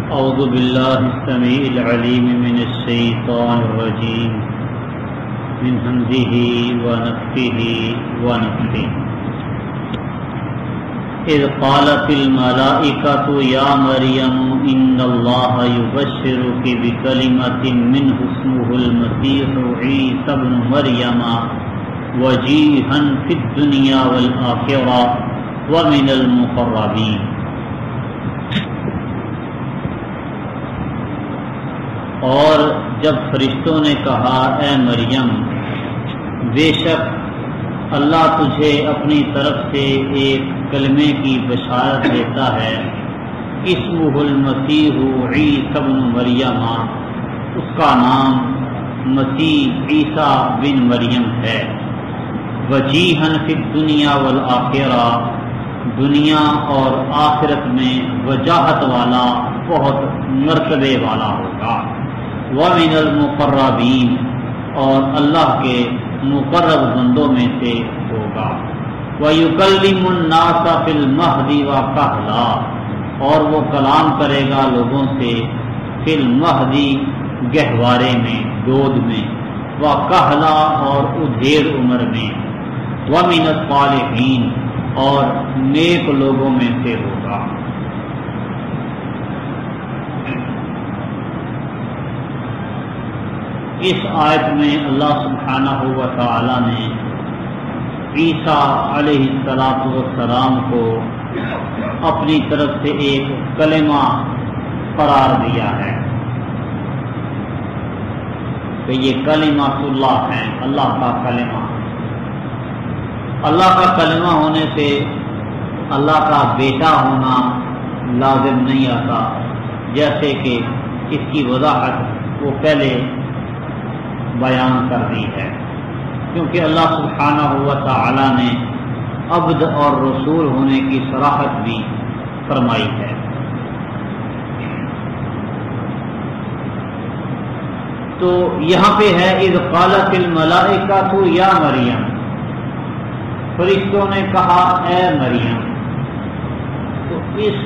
اعوذ باللہ السمیع العلیم من الشیطان الرجیم من ہمزہ ونفخہ ونفثہ اذ قالت الملائکۃ یا مریم ان اللہ یبشرک بکلمۃ منہ اسمہ المسیح عیسی ابن مریم وجیہا فی الدنیا والآخرہ ومن المقربین۔ اور جب فرشتوں نے کہا اے مریم، بے شک اللہ تجھے اپنی طرف سے ایک کلمے کی بشارت دیتا ہے، اسمہ المسیح عیسی ابن مریم، اس کا نام مسیح عیسیٰ بن مریم ہے، وجیہا فی الدنیا والآخرہ، دنیا اور آخرت میں وجاہت والا، بہت مرتبے والا ہوگا، وَمِنَ الْمُقَرَّبِينَ، اور اللہ کے مقرب بندوں میں سے ہوگا، وَيُكَلِّمُ النَّاسَ فِي الْمَهْدِ وَكَهْلًا، اور وہ کلام کرے گا لوگوں سے فی المہد، گہوارے میں، گود میں، وَكَهْلًا، اور ادھیڑ عمر میں، وَمِنَ الصَّالِحِينَ، اور نیک لوگوں میں سے ہوگا۔ اس آیت میں اللہ سبحانہ و تعالی نے عیسیٰ علیہ السلام کو اپنی طرف سے ایک کلمہ قرار دیا ہے کہ یہ کلمۃ اللہ ہے، اللہ کا کلمہ۔ اللہ کا کلمہ ہونے سے اللہ کا بیٹا ہونا لازم نہیں آتا، جیسے کہ اس کی وضاحت وہ پہلے بیان کر دی ہے، کیونکہ اللہ سبحانہ و تعالی نے عبد اور رسول ہونے کی صراحت بھی فرمائی ہے۔ تو یہاں پہ ہے اذ قالت الملائکۃ یا مریم، فرشتوں نے کہا اے مریم۔ تو اس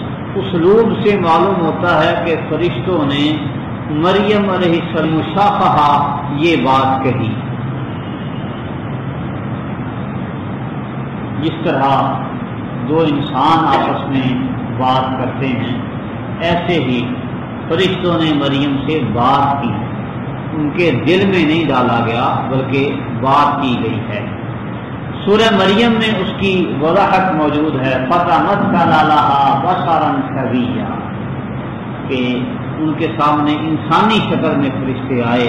اسلوب سے معلوم ہوتا ہے کہ فرشتوں نے مریم علیہ السلام مشافہہ یہ بات کہی، جس طرح دو انسان آپس میں بات کرتے ہیں، ایسے ہی فرشتوں نے مریم سے بات کی، ان کے دل میں نہیں ڈالا گیا بلکہ بات کی گئی ہے۔ سورہ مریم میں اس کی وضاحت موجود ہے، فَتَمَثَّلَ لَهَا بَشَرًا سَوِيًّا، کہ ان کے سامنے انسانی شکل میں فرشتے آئے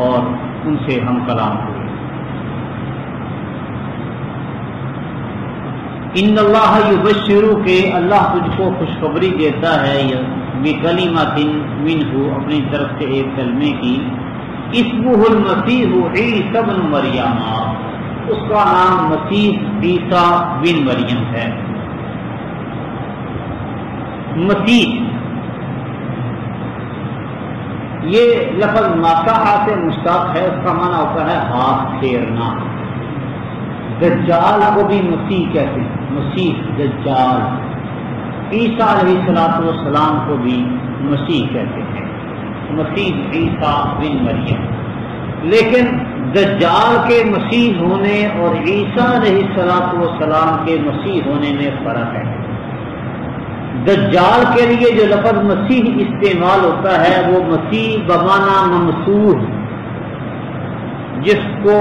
اور ان سے ہم کلام ہوئے۔ ان اللہ یبشرو، کہ اللہ تجھ کو خوشخبری دیتا ہے، بکلمۃ منہ، اپنی طرف سے ایک کلمے کی، اسمہ المسیح عیسی ابن مریم، اس کا نام مسیح عیسیٰ بن مریم ہے۔ مسیح یہ لفظ مسح سے مشتق ہے، اس کا معنی ہوتا ہے ہاتھ پھیرنا۔ دجال کو بھی مسیح کہتے ہیں، مسیح دجال۔ عیسیٰ علیہ السلام کو بھی مسیح کہتے ہیں، مسیح عیسیٰ بن مریم۔ لیکن دجال کے مسیح ہونے اور عیسیٰ علیہ السلام کے مسیح ہونے میں فرق ہے۔ دجال کے لیے جو لفظ مسیح استعمال ہوتا ہے وہ مسیح بمعنی ممسوح، جس کو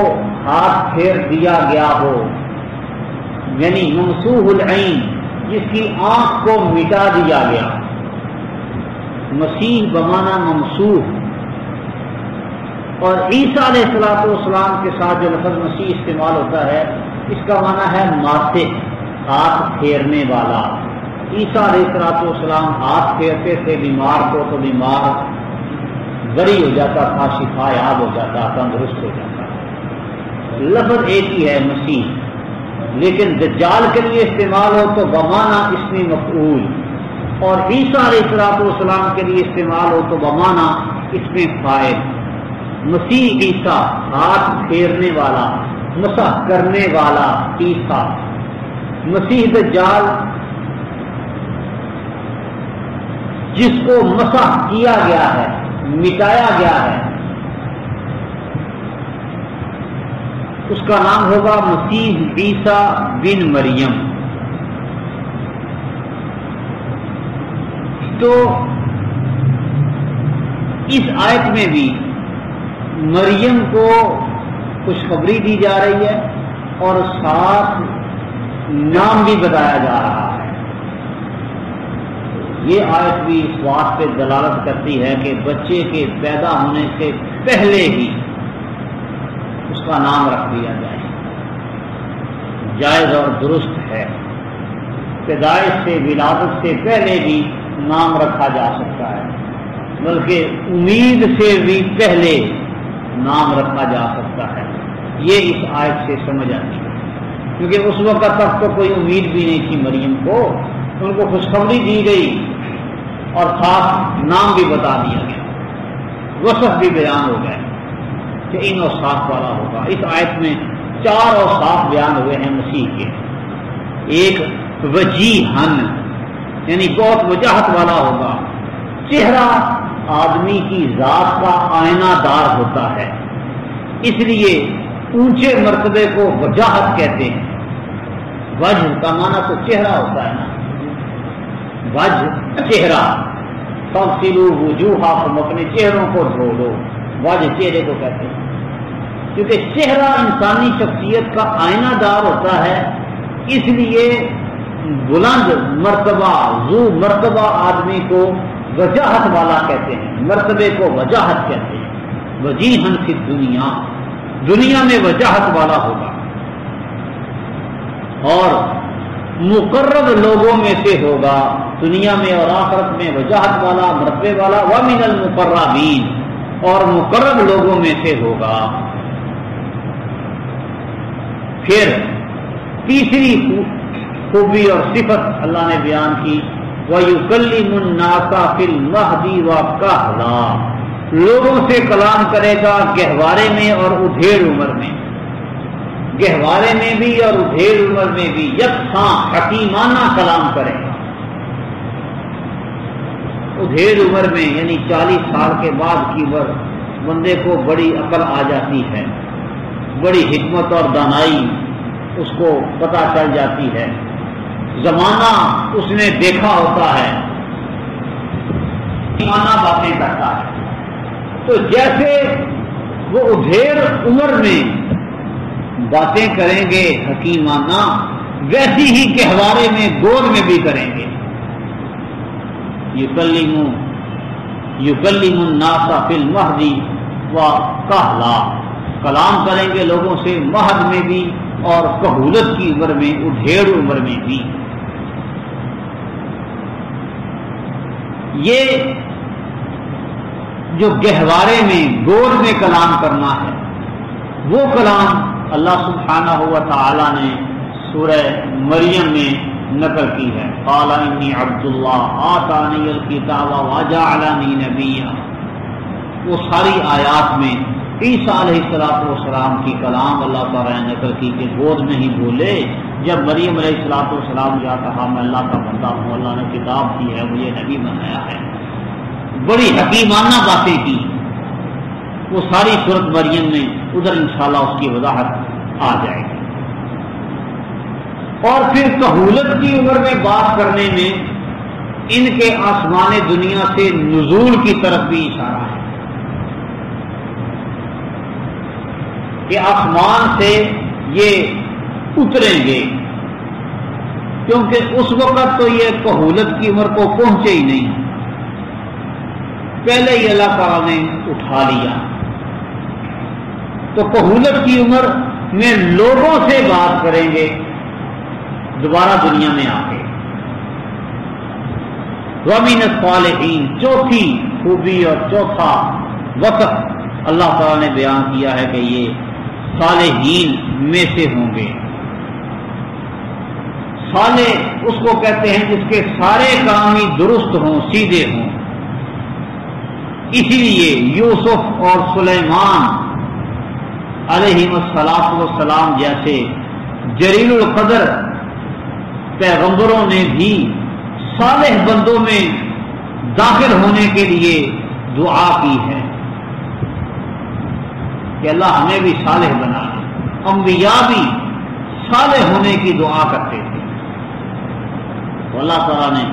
ہاتھ پھیر دیا گیا ہو، یعنی ممسوح العین، جس کی آنکھ کو مٹا دیا گیا، مسیح بمعنی ممسوح۔ اور عیسیٰ علیہ السلام کے ساتھ جو لفظ مسیح استعمال ہوتا ہے، اس کا معنی ہے ماسح، ہاتھ پھیرنے والا۔ عیسیٰ علیہ السلام ہاتھ پھیرتے تھے بیمار کو، تو بیمار بری ہو جاتا تھا، شفا یاب ہو جاتا، تندرست ہو جاتا۔ لفظ ایک ہی ہے مسیح، لیکن دجال کے لیے استعمال ہو تو بمعنی اسم مفعول، اور عیسیٰ علیہ السلام کے لیے استعمال ہو تو بمعنی اسم فاعل۔ مسیح عیسیٰ، ہاتھ پھیرنے والا، مسح کرنے والا عیسیٰ۔ مسیح دجال جس کو مسح کیا گیا ہے، مٹایا گیا ہے، اس کا نام ہوگا مسیح عیسیٰ بن مریم۔ تو اس آیت میں بھی مریم کو خوشخبری دی جا رہی ہے اور ساتھ نام بھی بتایا جا رہا ہے۔ یہ آیت بھی اس بات پہ دلالت کرتی ہے کہ بچے کے پیدا ہونے سے پہلے ہی اس کا نام رکھ دیا جائے، جائز اور درست ہے۔ پیدائش سے، ولادت سے پہلے بھی نام رکھا جا سکتا ہے، بلکہ امید سے بھی پہلے نام رکھا جا سکتا ہے۔ یہ اس آیت سے سمجھ آتی ہے، کیونکہ اس وقت تک تو کوئی امید بھی نہیں تھی مریم کو، ان کو خوشخبری دی گئی اور خاص نام بھی بتا دیا گیا، وصف بھی بیان ہو گئے کہ ان اوصاف والا ہوگا۔ اس آیت میں 4 اوصاف بیان ہوئے ہیں مسیح کے۔ ایک وجیہن، یعنی بہت وجاہت والا ہوگا۔ چہرہ آدمی کی ذات کا آئینہ دار ہوتا ہے، اس لیے اونچے مرتبے کو وجاہت کہتے ہیں۔ وجہ کا معنی تو چہرہ ہوتا ہے نا، وجہ چہرہ، فاغسلوا وجوہکم، اپنے چہروں کو دھو دو، وجہ چہرے کو کہتے ہیں، کیونکہ چہرہ انسانی شخصیت کا آئینہ دار ہوتا ہے، اس لیے بلند مرتبہ، ذو مرتبہ آدمی کو وجاہت والا کہتے ہیں، مرتبے کو وجاہت کہتے ہیں۔ وجیہن فی الدنیا، دنیا میں وجاہت والا ہوگا، اور مقرب لوگوں میں سے ہوگا، دنیا میں اور آخرت میں وجاہت والا، مرتبے والا۔ ومن المقربین، اور مقرب لوگوں میں سے ہوگا۔ پھر تیسری خوبی اور صفت اللہ نے بیان کی، وَيُكَلِّمُ النَّاسَ فِي الْمَهْدِ وَكَهْلًا، لوگوں سے کلام کرے گا گہوارے میں اور ادھیڑ عمر میں، گہوارے میں بھی اور ادھیڑ عمر میں بھی یکساں حکیمانہ کلام کرے گا۔ ادھیڑ عمر میں یعنی 40 سال کے بعد کی عمر، بندے کو بڑی عقل آ جاتی ہے، بڑی حکمت اور دانائی اس کو پتہ چل جاتی ہے، زمانہ اس نے دیکھا ہوتا ہے، حکیمانہ باتیں کرتا ہے۔ تو جیسے وہ ادھیڑ عمر میں باتیں کریں گے حکیمانہ، ویسی ہی گہوارے میں گود میں بھی کریں گے۔ یکلم الناس فی المہد وکہلا، کلام کریں گے لوگوں سے مہد میں بھی اور کہولت کی عمر میں، ادھیڑ عمر میں بھی۔ یہ جو گہوارے میں گود میں کلام کرنا ہے، وہ کلام اللہ سبحانہ و تعالی نے سورہ مریم میں نقل کی ہے۔ قال انی عبد اللہ آتانی الکتاب وجعلنی نبیا۔ وہ ساری آیات میں عیسیٰ علیہ السلام کی کلام اللہ تعالیٰ نے نقل کی کہ گود میں ہی بولے۔ جب مریم علیہ السلام نے کہا میں اللہ کا بندہ ہوں، اللہ نے کتاب دی ہے، مجھے نبی بنایا ہے، بڑی حکیمانہ باتیں کی۔ وہ ساری سورت مریم میں ادھر انشاءاللہ اس کی وضاحت آ جائے گی۔ اور پھر کہولت کی عمر میں بات کرنے میں ان کے آسمان دنیا سے نزول کی طرف بھی اشارہ ہے کہ آسمان سے یہ اتریں گے، کیونکہ اس وقت تو یہ کہولت کی عمر کو پہنچے ہی نہیں، پہلے ہی اللہ تعالیٰ نے اٹھا لیا۔ تو کہولت کی عمر میں لوگوں سے بات کریں گے دوبارہ دنیا میں آ کے۔ وَمِنَ الصَّالِحِينَ، چوتھی خوبی اور چوتھا وصف اللہ تعالیٰ نے بیان کیا ہے کہ یہ صالحین میں سے ہوں گے۔ صالح اس کو کہتے ہیں جس کے سارے کام ہی درست ہوں، سیدھے ہوں۔ اسی لیے یوسف اور سلیمان علیہ السلام جیسے جلیل القدر پیغمبروں نے بھی صالح بندوں میں داخل ہونے کے لیے دعا کی ہے کہ اللہ ہمیں بھی صالح بنا دے. انبیاء بھی صالح ہونے کی دعا کرتے تھے. تو اللہ تعالیٰ نے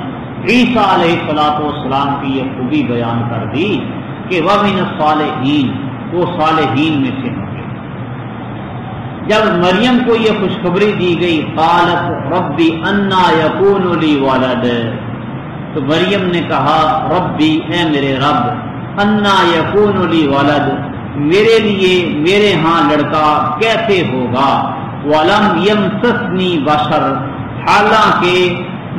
عیسیٰ علیہ السلام کی یہ خوبی بیان کر دی کہ وَمِنَ الصَّالِحِينَ، وہ صالحین میں سے ہوں گے. جب مریم کو یہ خوشخبری دی گئی قالت ربی انا یکون لی ولد، تو مریم نے کہا ربی، اے میرے رب، انا یکون لی ولد، میرے لیے میرے ہاں لڑکا کیسے ہوگا، ولم یمسسنی بشر، حالانکہ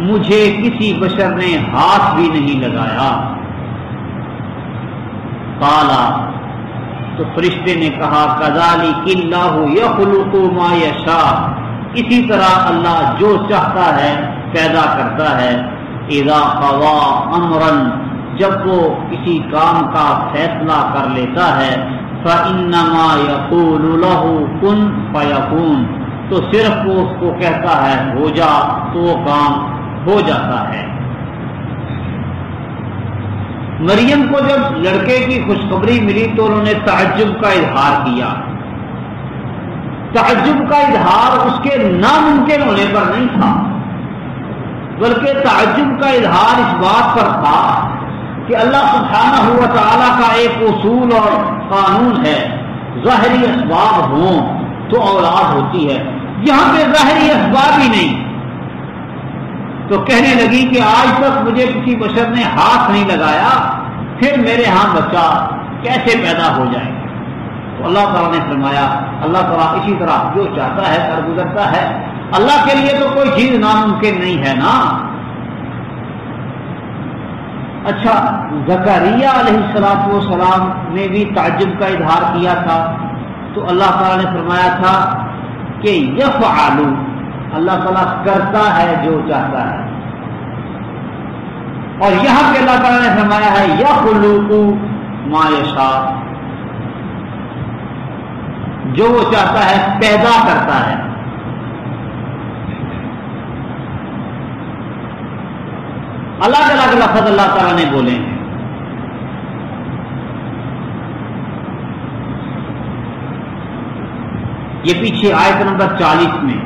مجھے کسی بشر نے ہاتھ بھی نہیں لگایا. قالا، تو فرشتے نے کہا کذالک اللہ یخلق ما یشاء، اسی طرح اللہ جو چاہتا ہے پیدا کرتا ہے. اذا قضا امرا، جب وہ کسی کام کا فیصلہ کر لیتا ہے، فانما یقول له کن فیکون، تو صرف وہ اس کو کہتا ہے ہو جا، تو وہ کام ہو جاتا ہے. مریم کو جب لڑکے کی خوشخبری ملی تو انہوں نے تعجب کا اظہار کیا. تعجب کا اظہار اس کے ناممکن ہونے پر نہیں تھا، بلکہ تعجب کا اظہار اس بات پر تھا کہ اللہ سبحانہ و تعالیٰ کا ایک اصول اور قانون ہے، ظاہری اسباب ہوں تو اولاد ہوتی ہے. یہاں پہ ظاہری اسباب ہی نہیں، تو کہنے لگی کہ آج تک مجھے کسی بشر نے ہاتھ نہیں لگایا، پھر میرے ہاں بچہ کیسے پیدا ہو جائے. تو اللہ تعالیٰ نے فرمایا، اللہ تعالیٰ اسی طرح جو چاہتا ہے کر گزرتا ہے. اللہ کے لیے تو کوئی چیز ناممکن نہیں ہے نا. اچھا، زکریا علیہ السلام نے بھی تعجب کا اظہار کیا تھا، تو اللہ تعالیٰ نے فرمایا تھا کہ یفعل، اللہ تعالیٰ کرتا ہے جو چاہتا ہے. اور یہاں پہ اللہ تعالیٰ نے فرمایا ہے یخلق ما یشاء، جو وہ چاہتا ہے پیدا کرتا ہے. الگ الگ لفظ اللہ تعالیٰ نے بولے ہیں. یہ پیچھے آیت نمبر 40 میں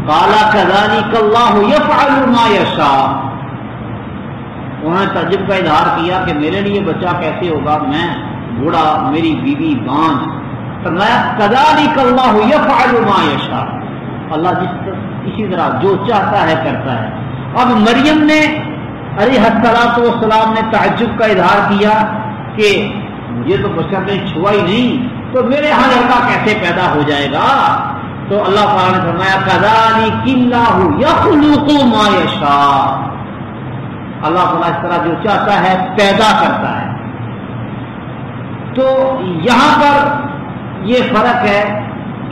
قال كذلك اللہ یفعل ما یشاء، انہوں نے تعجب کا اظہار کیا کہ میرے لیے بچہ کیسے ہوگا، میں بوڑھا، میری بیوی بانجھ. فرمایا كذلك اللہ یفعل ما یشاء، اللہ اسی طرح جو چاہتا ہے کرتا ہے. اب مریم نے علیہ السلام نے تعجب کا اظہار کیا کہ مجھے تو بچہ نے چھوا ہی نہیں، تو میرے ہاں لڑکا کیسے پیدا ہو جائے گا. تو اللہ تعالیٰ نے فرمایا کذالک اللہ یخلق ما یشاء، اللہ تعالیٰ اس طرح جو چاہتا ہے پیدا کرتا ہے. تو یہاں پر یہ فرق ہے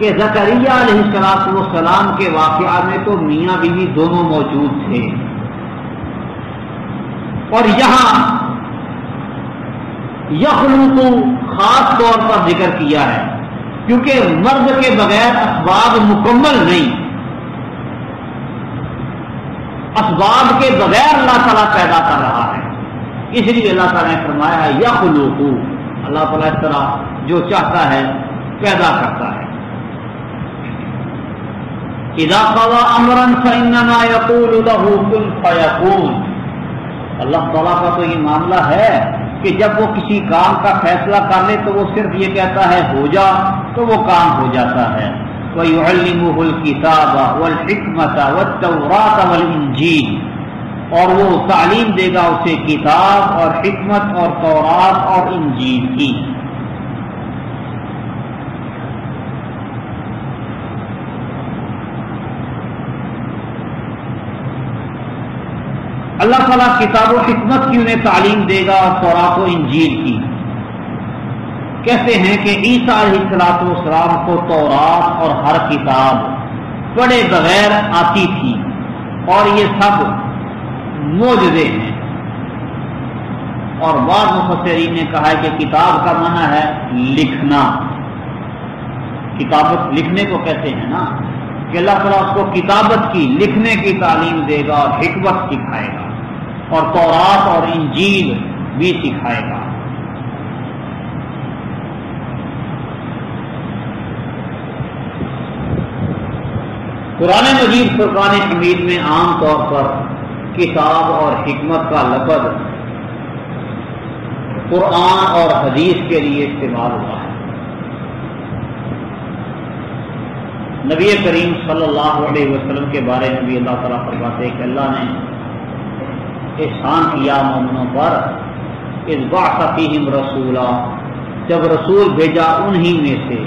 کہ زکریا علیہ السلام کے واقعہ میں تو میاں بیوی دونوں موجود تھے، اور یہاں یخلق خاص طور پر ذکر کیا ہے کیونکہ مرد کے بغیر اسباب مکمل نہیں، اسباب کے بغیر اللہ تعالیٰ پیدا کر رہا ہے. اس لیے اللہ تعالیٰ نے فرمایا ہے یخلق، اللہ تعالیٰ اس طرح جو چاہتا ہے پیدا کرتا ہے. اذا قضى امرا فانما يقول له كن فيكون، اللہ تعالیٰ کا تو یہ معاملہ ہے کہ جب وہ کسی کام کا فیصلہ کر لے تو وہ صرف یہ کہتا ہے ہو جا، تو وہ کام ہو جاتا ہے. وَيُعَلِّمُهُ الْكِتَابَ وَالْحِكْمَةَ وَالتَّوْرَاةَ وَالْإِنْجِيلَ، اور وہ تعلیم دے گا اسے کتاب اور حکمت اور تورات اور انجیل کی. اللہ تعالیٰ کتاب و حکمت کی انہیں تعلیم دے گا اور تورات و انجیل کی. کہتے ہیں کہ عیسیٰ علیہ السلام کو تورات اور ہر کتاب پڑھے بغیر آتی تھی، اور یہ سب معجزے ہیں. اور بعض مفسرین نے کہا ہے کہ کتاب کا معنی ہے لکھنا، کتابت لکھنے کو کہتے ہیں نا، کہ اللہ تعالیٰ اس کو کتابت کی، لکھنے کی تعلیم دے گا اور حکمت سکھائے گا. اور تورات اور انجیل بھی سکھائے گا۔ قرآن مجید فرقان حمید میں عام طور پر کتاب اور حکمت کا لفظ قرآن اور حدیث کے لیے استعمال ہوا ہے۔ نبی کریم صلی اللہ علیہ وسلم کے بارے میں بھی اللہ تعالیٰ فرماتے ہیں کہ اللہ نے احسان کیا مومنوں پر، اذ بعث فیہم رسولا، جب رسول بھیجا انہی میں سے،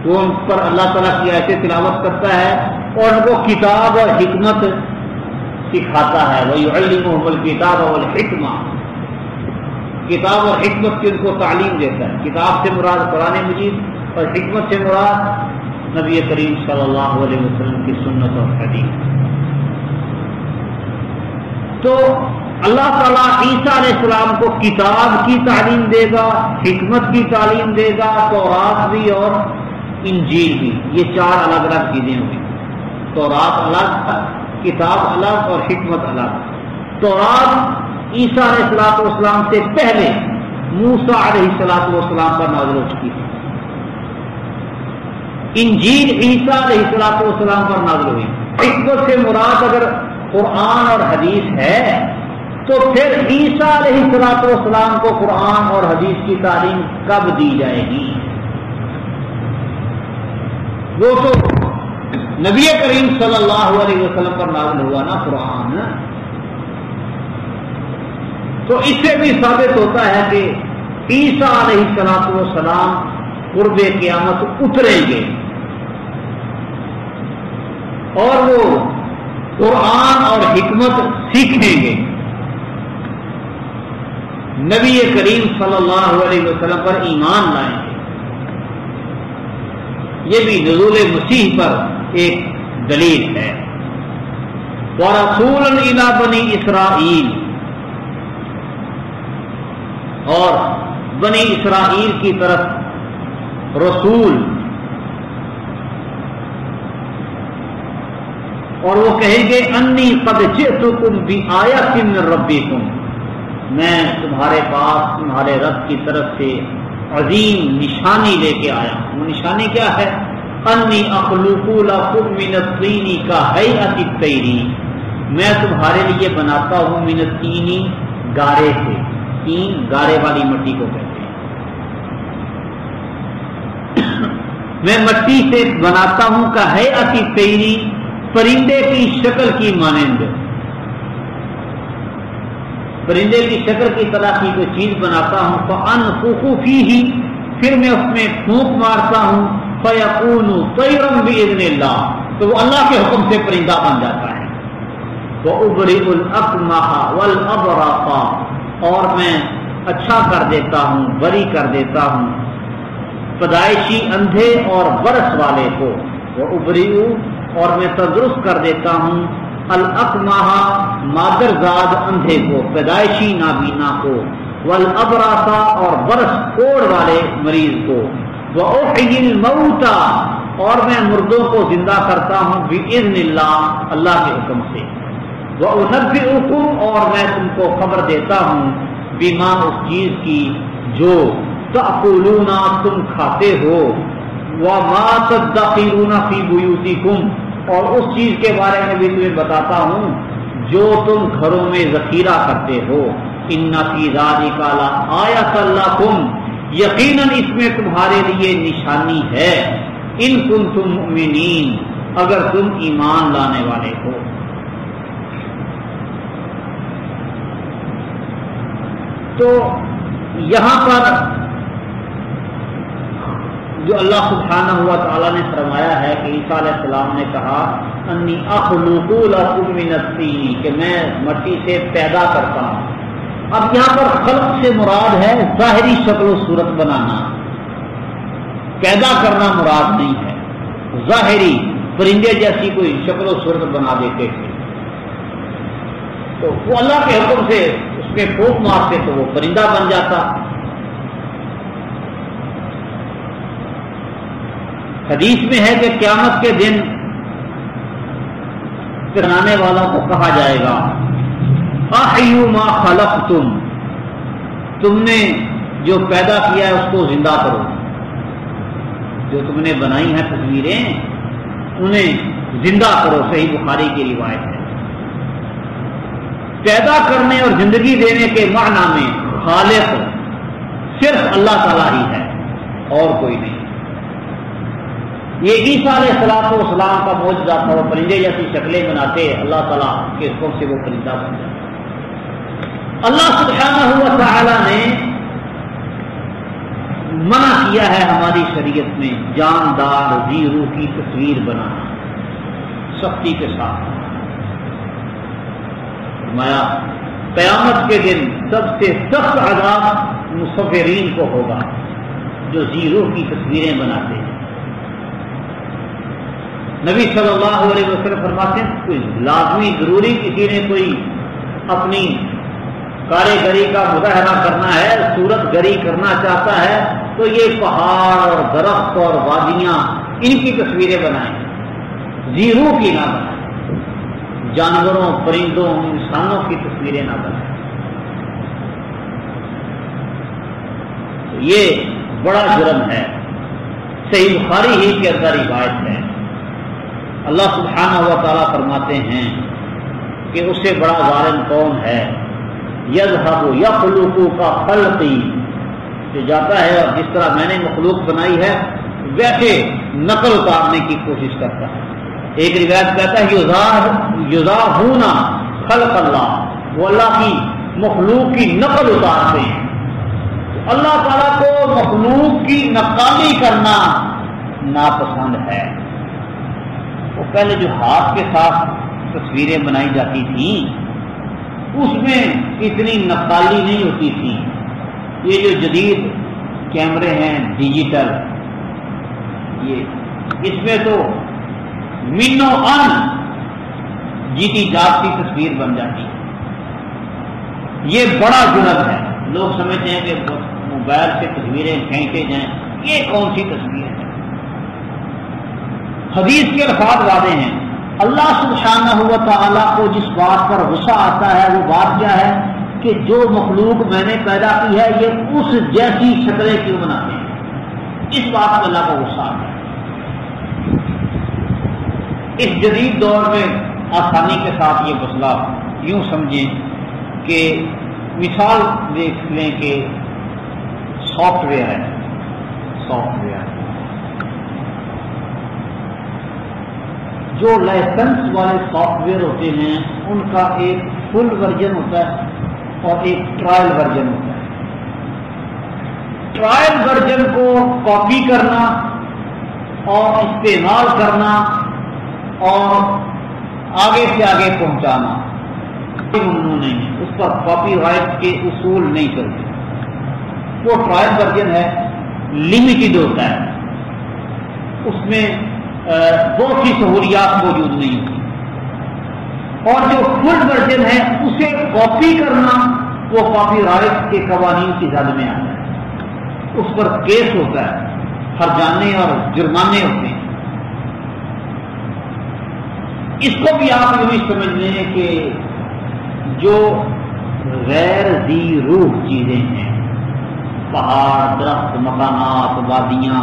وہ ان پر اللہ تعالیٰ کی آیتیں تلاوت کرتا ہے اور ان کو کتاب اور حکمت سکھاتا ہے۔ وَيُعَلِّمُهُمُ الْكِتَابَ وَالْحِكْمَةَ، کتاب اور حکمت کی ان کو تعلیم دیتا ہے۔ کتاب سے مراد قرآن مجید اور حکمت سے مراد نبی کریم صلی اللہ علیہ وسلم کی سنت اور حدیث۔ تو اللہ تعالیٰ عیسیٰ علیہ السلام کو کتاب کی تعلیم دے گا، حکمت کی تعلیم دے گا، تورات بھی اور انجیل بھی، یہ چار الگ الگ چیزیں ہوئی۔ تورات الگ، کتاب الگ اور حکمت الگ۔ تورات عیسیٰ علیہ السلام سے پہلے موسیٰ علیہ السلام پر نازل ہو چکی تھی۔ انجیل عیسیٰ علیہ السلام پر نازل ہوئی۔ حکمت سے مراد اگر قرآن اور حدیث ہے تو پھر عیسیٰ علیہ السلام کو قرآن اور حدیث کی تعلیم کب دی جائے گی؟ وہ تو نبی کریم صلی اللہ علیہ وسلم پر نازل ہوا نا قرآن۔ تو اس سے بھی ثابت ہوتا ہے کہ عیسیٰ علیہ السلام قرب قیامت اتریں گے اور وہ قرآن اور حکمت سیکھیں گے، نبی کریم صلی اللہ علیہ وسلم پر ایمان لائیں گے۔ یہ بھی نزول مسیح پر ایک دلیل ہے۔ وَرَسُولًا إِلَىٰ بَنِي إِسْرَائِيل، اور بنی اسرائیل کی طرف رسول، اور وہ کہیں گے انی قد جئتکم بآیۃ من ربکم، میں تمہارے پاس تمہارے رب کی طرف سے عظیم نشانی لے کے آیا ہوں۔ وہ نشانی کیا ہے؟ انی اخلق لکم من الطین کہیئۃ الطیر، میں تمہارے لیے بناتا ہوں من الطین، گارے سے، تین گارے والی مٹی کو کہتے ہیں، میں مٹی سے بناتا ہوں کہیئۃ الطیر، پرندے کی شکل کی مانند، پرندے کی شکل کی طرح کی کوئی چیز بناتا ہوں، فانفخ فیہ، پھر میں اس میں پھونک مارتا ہوں، فیکون طیرا باذن اللہ، تو وہ اللہ کے حکم سے پرندہ بن جاتا ہے۔ وابرئ الاکمہ والابرص، اور میں اچھا کر دیتا ہوں، بری کر دیتا ہوں پیدائشی اندھے اور برس والے کو، وابرئ، اور میں تندرست کر دیتا ہوں الاکمہ، مادرزاد اندھے کو، پیدائشی نابینا کو، والابرص، اور برس کوڑ والے مریض کو، وأحیی الموتى، اور میں مردوں کو زندہ کرتا ہوں بإذن اللہ، اللہ کے حکم سے، وأنبئکم، اور میں تم کو خبر دیتا ہوں بما، اس چیز کی جو تأکلون، تم کھاتے ہو، وما تدخرون فی بیوتکم، اور اس چیز کے بارے میں بھی تمہیں بتاتا ہوں جو تم گھروں میں ذخیرہ کرتے ہو۔ ان فی ذلک لآیۃ لکم، یقیناً اس میں تمہارے لیے نشانی ہے، ان کنتم مؤمنین، اگر تم ایمان لانے والے ہو۔ تو یہاں پر جو اللہ سبحانہ و تعالیٰ نے فرمایا ہے کہ عیسیٰ علیہ السلام نے کہا انی اخلق لکم من الطین، کہ میں مٹی سے پیدا کرتا ہوں۔ اب یہاں پر خلق سے مراد ہے ظاہری شکل و صورت بنانا، پیدا کرنا مراد نہیں ہے۔ ظاہری پرندے جیسی کوئی شکل و صورت بنا دیتے تھے، تو وہ اللہ کے حکم سے اس میں پھونک مارتے تو وہ پرندہ بن جاتا۔ حدیث میں ہے کہ قیامت کے دن بنانے والوں کو کہا جائے گا احیوا ما خلقتم، تم نے جو پیدا کیا ہے اس کو زندہ کرو، جو تم نے بنائی ہیں تصویریں انہیں زندہ کرو، صحیح بخاری کی روایت ہے۔ پیدا کرنے اور زندگی دینے کے معنی میں خالق صرف اللہ تعالیٰ ہی ہے اور کوئی نہیں۔ یہ عیسیٰ علیہ السلام کا معجزہ تھا، وہ پرندے جیسی شکلیں بناتے، اللہ تعالیٰ کے حکم سے وہ پرندہ بن جاتا۔ اللہ سبحانہ و تعالیٰ نے منع کیا ہے ہماری شریعت میں جاندار ذی روح کی تصویر بنانا، سختی کے ساتھ فرمایا قیامت کے دن سب سے سخت عذاب مصورین کو ہوگا جو ذی روح کی تصویریں بناتے ہیں۔ نبی صلی اللہ علیہ وسلم فرماتے ہیں کوئی لازمی ضروری کسی نے کوئی اپنی کاریگری کا مظاہرہ کرنا ہے، صورت گری کرنا چاہتا ہے تو یہ پہاڑ اور درخت اور وادیاں ان کی تصویریں بنائیں، ذی روح کی نہ بنائیں، جانوروں پرندوں انسانوں کی تصویریں نہ بنائیں۔ تو یہ بڑا جرم ہے، صحیح بخاری ہی کے اندر روایت ہے۔ اللہ سبحانہ و تعالیٰ فرماتے ہیں کہ اس سے بڑا ظالم کون ہے، یذهب یخلق کا خلقی، جو جاتا ہے اور جس طرح میں نے مخلوق بنائی ہے ویسے نقل اتارنے کی کوشش کرتا ہے۔ ایک روایت کہتا ہے یضاہون خلق اللہ، وہ اللہ کی مخلوق کی نقل اتارتے ہیں۔ اللہ تعالیٰ کو مخلوق کی نقالی کرنا ناپسند ہے۔ وہ پہلے جو ہاتھ کے ساتھ تصویریں بنائی جاتی تھیں اس میں اتنی نقالی نہیں ہوتی تھی۔ یہ جو جدید کیمرے ہیں ڈیجیٹل، یہ اس میں تو منو ان جیتی جاگتی تصویر بن جاتی ہے۔ یہ بڑا جرم ہے۔ لوگ سمجھتے ہیں کہ موبائل سے تصویریں کھینچے جائیں، یہ کون سی تصویر ہے؟ حدیث کے الفاظ واضح ہیں۔ اللہ سبحانہ و تعالیٰ کو جس بات پر غصہ آتا ہے وہ بات کیا ہے کہ جو مخلوق میں نے پیدا کی ہے یہ اس جیسی شکلیں کیوں بناتے ہیں، اس بات پر اللہ کو غصہ آتا ہے۔ اس جدید دور میں آسانی کے ساتھ یہ مسئلہ یوں سمجھیں کہ مثال دیکھ لیں کہ سافٹ ویئر ہے، جو لائسنس والے سافٹ ویئر ہوتے ہیں ان کا ایک فل ورژن ہوتا ہے اور ایک ٹرائل ورژن ہوتا ہے۔ ٹرائل ورژن کو کاپی کرنا اور استعمال کرنا اور آگے سے آگے پہنچانا ممنوع نہیں ہے، اس پر کاپی رائٹ کے اصول نہیں چلتے۔ وہ ٹرائل ورژن ہے، لمیٹڈ ہوتا ہے، اس میں بہت سی سہولیات موجود نہیں ہوتی، اور جو فل ورژن ہے اسے کاپی کرنا وہ کاپی رائٹ کے قوانین کی زد میں آتا ہے، اس پر کیس ہوتا ہے، ہرجانے اور جرمانے ہوتے ہیں۔ اس کو بھی آپ یوں ہی سمجھ لیں کہ جو غیر ذی روح چیزیں ہیں، پہاڑ درخت مکانات وادیاں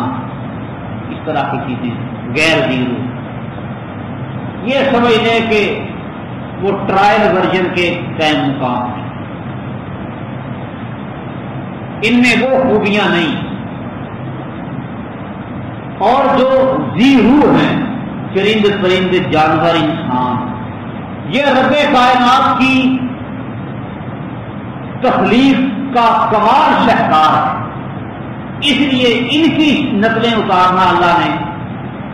اس طرح کی چیزیں غیر ذی روح، یہ سمجھ لیں کہ وہ ٹرائل ورژن کے قائم مقام ہیں، ان میں وہ خوبیاں نہیں۔ اور جو ذی روح ہیں چرند پرند جانور انسان، یہ رب کائنات کی تخلیق کا کمال شاہکار ہے، اس لیے ان کی نقلیں اتارنا اللہ نے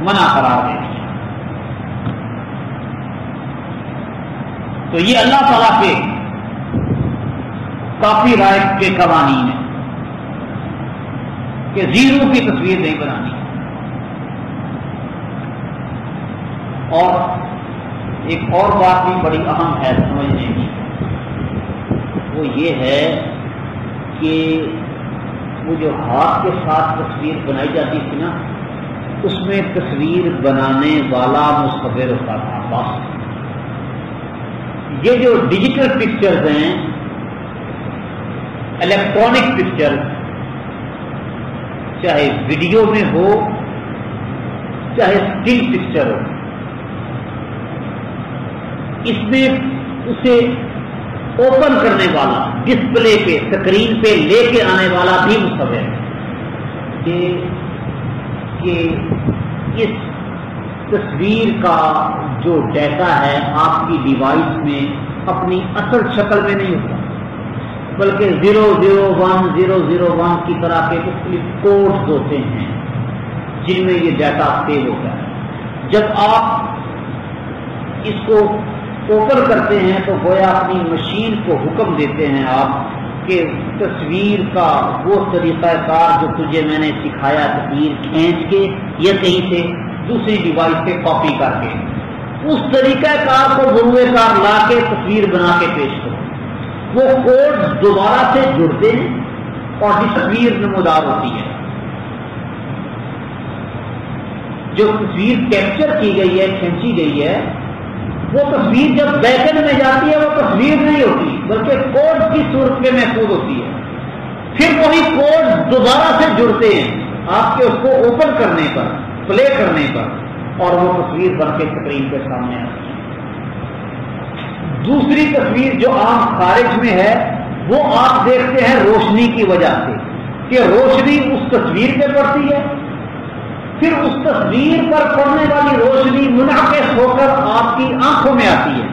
منع قرار دے دیا۔ تو یہ اللہ تعالیٰ کے کاپی رائٹ کے قوانین ہیں کہ زیرو کی تصویر نہیں بنانی۔ اور ایک اور بات بھی بڑی اہم ہے سمجھنے کی، وہ یہ ہے کہ وہ جو ہاتھ کے ساتھ تصویر بنائی جاتی تھی نا، اس میں تصویر بنانے والا مصور ہوتا تھا بس، یہ جو ڈیجیٹل پکچرز ہیں، الیکٹرانک پکچر، چاہے ویڈیو میں ہو چاہے اسٹل پکچر ہو، اس میں اسے اوپن کرنے والا، ڈسپلے پہ اسکرین پہ لے کے آنے والا بھی مصور ہے کہ اس تصویر کا جو ڈیٹا ہے آپ کی ڈیوائس میں اپنی اصل شکل میں نہیں ہوتا، بلکہ 001 کی طرح کے مختلف کوڈز ہوتے ہیں جن میں یہ ڈیٹا سیو ہوتا ہے۔ جب آپ اس کو اوپن کرتے ہیں تو گویا اپنی مشین کو حکم دیتے ہیں آپ کہ تصویر کا وہ طریقہ کار جو تجھے میں نے سکھایا، تصویر کھینچ کے یا کہیں سے دوسری ڈیوائس پہ کاپی کر کے اس طریقہ کار کو بروئے کار لا کے تصویر بنا کے پیش کرو۔ وہ کوڈ دوبارہ سے جڑتے ہیں اور تصویر نمودار ہوتی ہے۔ جو تصویر کیپچر کی گئی ہے، کھینچی گئی ہے، وہ تصویر جب بیکن میں جاتی ہے وہ تصویر نہیں ہوتی بلکہ کوڈ کی صورت میں محفوظ ہوتی ہے۔ پھر وہی کوڈ دوبارہ سے جڑتے ہیں آپ کے اس کو اوپن کرنے پر، پلے کرنے پر، اور وہ تصویر بن کے اسکرین کے سامنے آتی ہے۔ دوسری تصویر جو عام خارج میں ہے وہ آپ دیکھتے ہیں روشنی کی وجہ سے کہ روشنی اس تصویر پہ پڑتی ہے، پھر اس تصویر پر پڑنے والی روشنی منعکس ہو کر آپ کی آنکھوں میں آتی ہے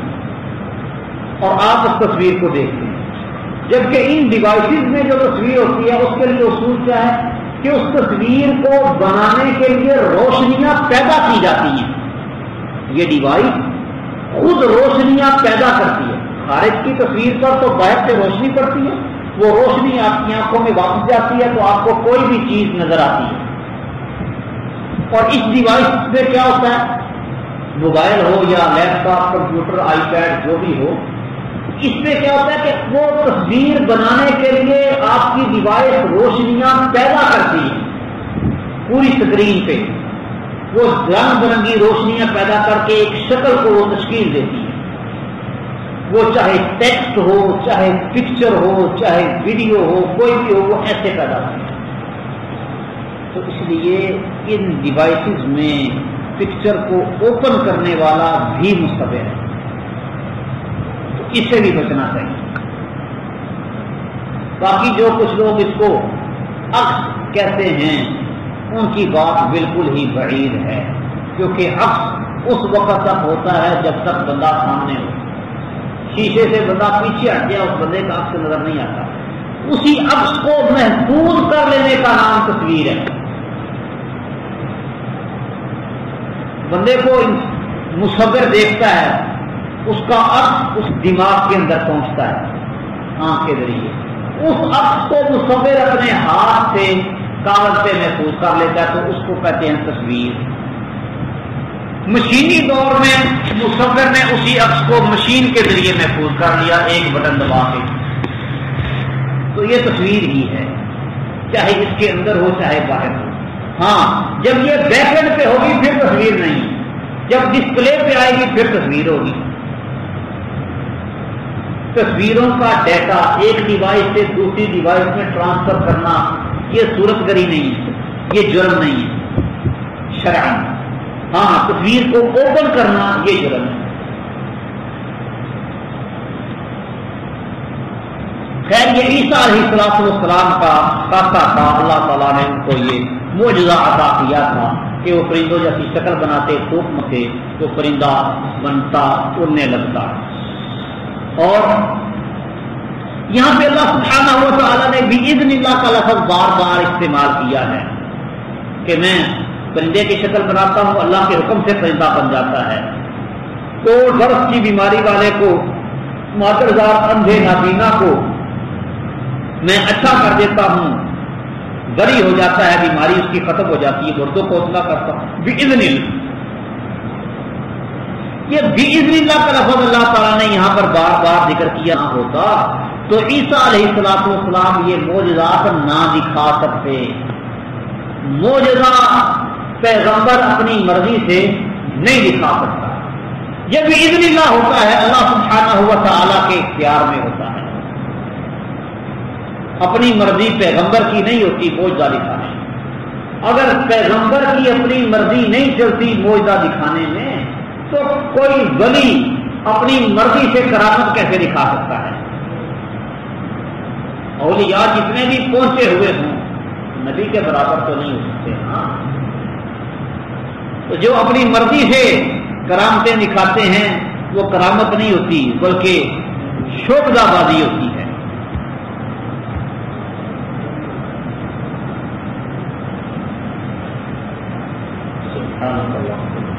اور آپ اس تصویر کو دیکھتے ہیں۔ جبکہ ان ڈیوائسز میں جو تصویر ہوتی ہے اس کے لیے اصول کیا ہے کہ اس تصویر کو بنانے کے لیے روشنیاں پیدا کی جاتی ہیں۔ یہ ڈیوائس خود روشنیاں پیدا کرتی ہے۔ خارج کی تصویر پر تو باہر سے روشنی پڑتی ہے، وہ روشنی آپ کی آنکھوں میں واپس جاتی ہے تو آپ کو کوئی بھی چیز نظر آتی ہے۔ اور اس ڈیوائس میں کیا ہوتا ہے، موبائل ہو یا لیپ ٹاپ، کمپیوٹر، آئی پیڈ جو بھی ہو، اس میں کیا ہوتا ہے کہ وہ تصویر بنانے کے لیے آپ کی ڈیوائس روشنیاں پیدا کرتی ہے پوری اسکرین پہ، وہ رنگ برنگی روشنیاں پیدا کر کے ایک شکل کو وہ تشکیل دیتی ہے۔ وہ چاہے ٹیکسٹ ہو، چاہے پکچر ہو، چاہے ویڈیو ہو، کوئی بھی ہو، وہ ایسے پیدا ہوتی ہے۔ تو اس لیے ان ڈیوائسز میں پکچر کو اوپن کرنے والا بھی مصور ہے، تو اس سے بھی بچنا چاہیے۔ باقی جو کچھ لوگ اس کو عکس کہتے ہیں ان کی بات بالکل ہی بعید ہے، کیونکہ عکس اس وقت تک ہوتا ہے جب تک بندہ سامنے ہو۔ شیشے سے بندہ پیچھے ہٹ گیا، اس بندے کا عکس نظر نہیں آتا۔ اسی عکس کو محفوظ کر لینے کا نام تصویر ہے۔ بندے کو مصور دیکھتا ہے، اس کا عکس اس دماغ کے اندر پہنچتا ہے آنکھ کے ذریعے، اس عکس کو مصور اپنے ہاتھ سے کاغذ پہ محفوظ کر لیتا ہے تو اس کو کہتے ہیں تصویر۔ مشینی دور میں مصور نے اسی عکس کو مشین کے ذریعے محفوظ کر لیا ایک بٹن دبا کے، تو یہ تصویر ہی ہے، چاہے اس کے اندر ہو چاہے باہر ہو۔ ہاں جب یہ بیک اینڈ پہ ہوگی پھر تصویر نہیں، جب ڈسپلے پہ آئے گی پھر تصویر ہوگی۔ تصویروں کا ڈیٹا ایک ڈیوائس سے دوسری ڈیوائس میں ٹرانسفر کرنا یہ صورت گری نہیں ہے، یہ جرم نہیں ہے شرعاً۔ ہاں تصویر کو اوپن کرنا یہ جرم ہے۔ خیر یہ عیسیٰ علیہ السلام کا خاصہ تھا، اللہ تعالیٰ نے ان کو یہ معجزہ عطا کیا تھا کہ وہ پرندوں جیسی شکل بناتے، حکم سے تو پرندہ بنتا، اڑنے لگتا۔ اور یہاں پہ اللہ سبحانہ و تعالیٰ نے بِإِذْنِ اللہ کا لفظ بار بار استعمال کیا ہے کہ میں پرندے کی شکل بناتا ہوں، اللہ کے حکم سے پرندہ بن جاتا ہے۔ کوڑ برس کی بیماری والے کو، مادرزاد اندھے نابینا کو میں اچھا کر دیتا ہوں، بری ہو جاتا ہے، بیماری اس کی ختم ہو جاتی ہے، مردوں کو اتنا کرتا ہوں بِإِذْنِ اللہ۔ یہ بِإِذْنِ اللہ کا لفظ اللہ تعالیٰ نے یہاں پر بار بار ذکر کیا نہ ہوتا تو عیسیٰ علیہ السلام یہ معجزات نہ دکھا سکتے۔ معجزہ پیغمبر اپنی مرضی سے نہیں دکھا سکتا، یہ بھی اذن اللہ ہوتا ہے، اللہ سبحانہ و تعالیٰ کے اختیار میں ہوتا ہے، اپنی مرضی پیغمبر کی نہیں ہوتی معجزہ دکھانے میں۔ اگر پیغمبر کی اپنی مرضی نہیں چلتی معجزہ دکھانے میں تو کوئی ولی اپنی مرضی سے کرامت کیسے دکھا سکتا ہے؟ اولیاء جتنے بھی پہنچے ہوئے ہوں نبی کے برابر تو نہیں ہو سکتے۔ ہاں، تو جو اپنی مرضی سے کرامتیں دکھاتے ہیں وہ کرامت نہیں ہوتی بلکہ شوکدہ بازی ہوتی ہے۔ سبحان اللہ۔